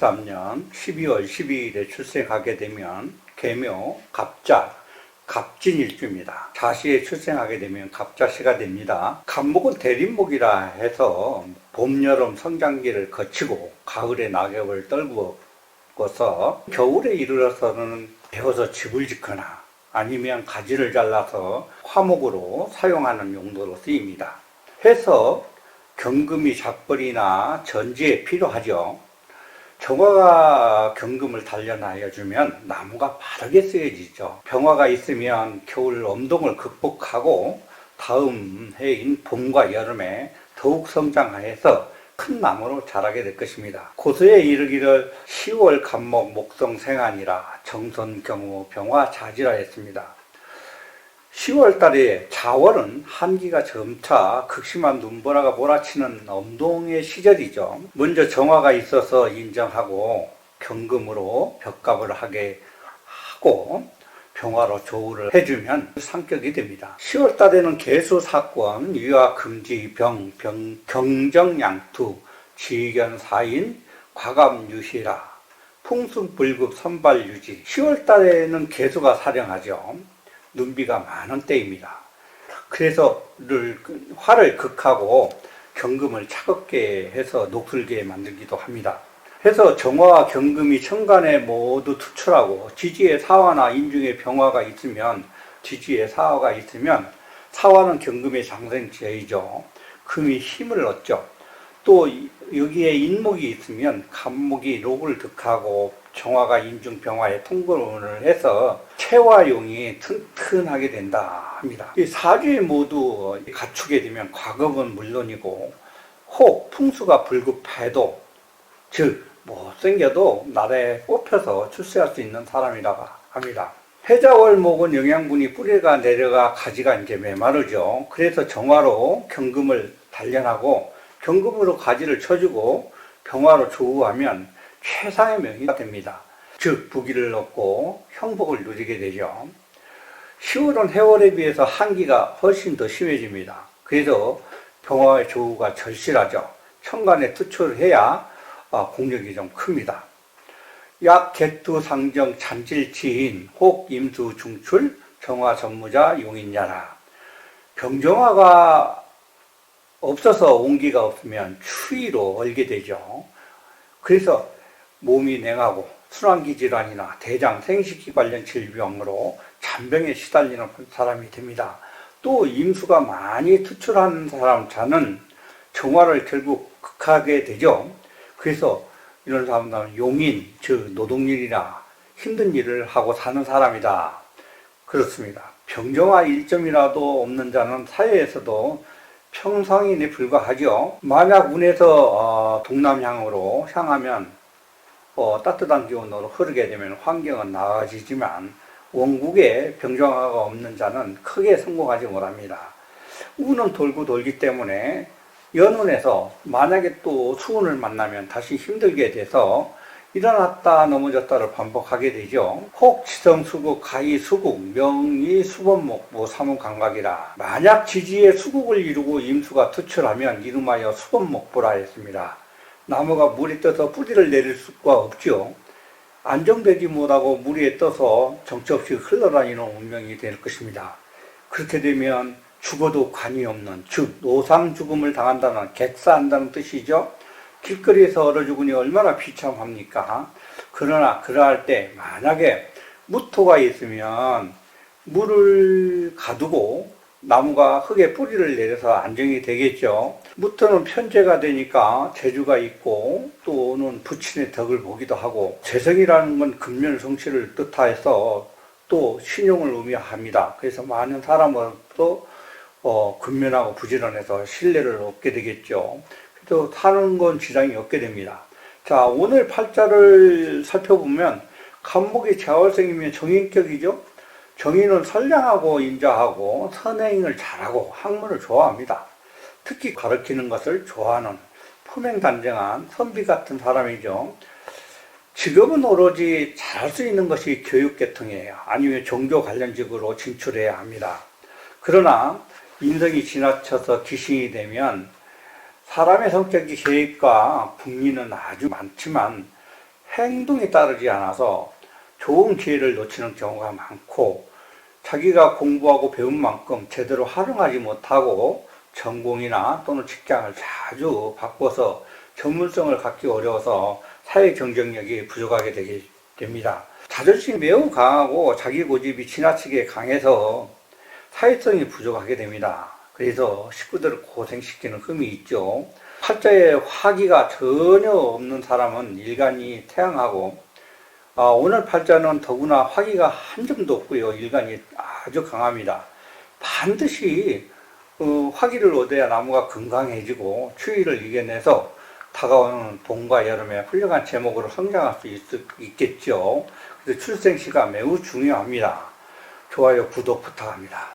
3년 12월 12일에 출생하게 되면 계묘, 갑자, 갑진일주입니다. 자시에 출생하게 되면 갑자시가 됩니다. 갑목은 대림목이라 해서 봄, 여름 성장기를 거치고 가을에 낙엽을 떨구어서 겨울에 이르러서는 베어서 집을 짓거나 아니면 가지를 잘라서 화목으로 사용하는 용도로 쓰입니다. 해서 경금이 작벌이나 전지에 필요하죠. 정화가 경금을 단련하여 주면 나무가 바르게 쓰여지죠. 병화가 있으면 겨울 엄동을 극복하고 다음 해인 봄과 여름에 더욱 성장하여서 큰 나무로 자라게 될 것입니다. 고서에 이르기를 10월 갑목 목성 생한이라 정선경우 병화 자지라 했습니다. 10월 달에 자월은 한기가 점차 극심한 눈보라가 몰아치는 엄동의 시절이죠. 먼저 정화가 있어서 인정하고 경금으로 벽갑을 하게 하고 병화로 조우를 해주면 상격이 됩니다. 10월 달에는 개수사권, 유화금지, 경정양투, 지견사인, 과감유시라, 풍순불급, 선발유지. 10월 달에는 개수가 사령하죠. 눈비가 많은 때입니다. 그래서 화를 극하고 경금을 차갑게 해서 녹슬게 만들기도 합니다. 해서 정화와 경금이 천간에 모두 투출하고 지지에 사화나 인중에 병화가 있으면 사화는 경금의 장생지이죠. 금이 힘을 얻죠. 또 여기에 인목이 있으면 갑목이 녹을 득하고 정화가 인중 병화에 통근을 해서 체화용이 튼튼하게 된다 합니다. 이 사주에 모두 갖추게 되면 과금은 물론이고 혹 풍수가 불급해도 즉 못생겨도 나라에 뽑혀서 출세할 수 있는 사람이라고 합니다. 해자월목은 영양분이 뿌리가 내려가 가지가 이제 메마르죠. 그래서 정화로 경금을 단련하고 경금으로 가지를 쳐주고 병화로 조우하면 최상의 명의가 됩니다. 즉 부귀를 얻고 형복을 누리게 되죠. 10월은 해월에 비해서 한기가 훨씬 더 심해집니다. 그래서 병화의 조우가 절실하죠. 천간에 투출을 해야 공력이 좀 큽니다. 약 개투 상정 잔질치인 혹 임수 중출 정화 전무자 용인야라. 병정화가 없어서 온기가 없으면 추위로 얼게 되죠. 그래서 몸이 냉하고 순환기 질환이나 대장 생식기 관련 질병으로 잔병에 시달리는 사람이 됩니다. 또 임수가 많이 투출하는 자는 정화를 결국 극하게 되죠. 그래서 이런 사람들은 용인, 즉 노동일이나 힘든 일을 하고 사는 사람이다. 그렇습니다. 병정화 1점이라도 없는 자는 사회에서도 평상인에 불과하죠. 만약 운에서 동남향으로 향하면 따뜻한 기온으로 흐르게 되면 환경은 나아지지만 원국에 병정화가 없는 자는 크게 성공하지 못합니다. 운은 돌고 돌기 때문에 연운에서 만약에 또 수운을 만나면 다시 힘들게 돼서 일어났다 넘어졌다를 반복하게 되죠. 혹 지성수국, 가희수국, 명이수범목무 삼운감각이라. 만약 지지에 수국을 이루고 임수가 투출하면 이름하여 수범목보라 했습니다. 나무가 물에 떠서 뿌리를 내릴 수가 없죠. 안정되지 못하고 물 위에 떠서 정처없이 흘러다니는 운명이 될 것입니다. 그렇게 되면 죽어도 관이 없는, 즉 노상 죽음을 당한다는, 객사한다는 뜻이죠. 길거리에서 얼어 죽으니 얼마나 비참합니까? 그러나 그러할 때 만약에 무토가 있으면 물을 가두고 나무가 흙에 뿌리를 내려서 안정이 되겠죠. 무토는 편재가 되니까 재주가 있고 또는 부친의 덕을 보기도 하고, 재성이라는 건 근면성실을 뜻하여서 또 신용을 의미합니다. 그래서 많은 사람으로부터 근면하고 부지런해서 신뢰를 얻게 되겠죠. 또 사는 건 지장이 없게 됩니다. 자, 오늘 팔자를 살펴보면 갑목이 자월생이면 정인격이죠. 정인은 선량하고 인자하고 선행을 잘하고 학문을 좋아합니다. 특히 가르치는 것을 좋아하는 품행단정한 선비 같은 사람이죠. 직업은 오로지 잘할 수 있는 것이 교육계통이에요. 아니면 종교 관련직으로 진출해야 합니다. 그러나 인성이 지나쳐서 귀신이 되면 사람의 성격이 계획과 분리는 아주 많지만 행동이 따르지 않아서 좋은 기회를 놓치는 경우가 많고, 자기가 공부하고 배운 만큼 제대로 활용하지 못하고 전공이나 또는 직장을 자주 바꿔서 전문성을 갖기 어려워서 사회 경쟁력이 부족하게 되게 됩니다. 자존심이 매우 강하고 자기 고집이 지나치게 강해서 사회성이 부족하게 됩니다. 그래서 식구들을 고생시키는 흠이 있죠. 팔자에 화기가 전혀 없는 사람은 일간이 태양하고, 오늘 팔자는 더구나 화기가 한 점도 없고요. 일간이 아주 강합니다. 반드시 화기를 얻어야 나무가 건강해지고 추위를 이겨내서 다가오는 봄과 여름에 훌륭한 제목으로 성장할 수 있겠죠. 그래서 출생시가 매우 중요합니다. 좋아요, 구독 부탁합니다.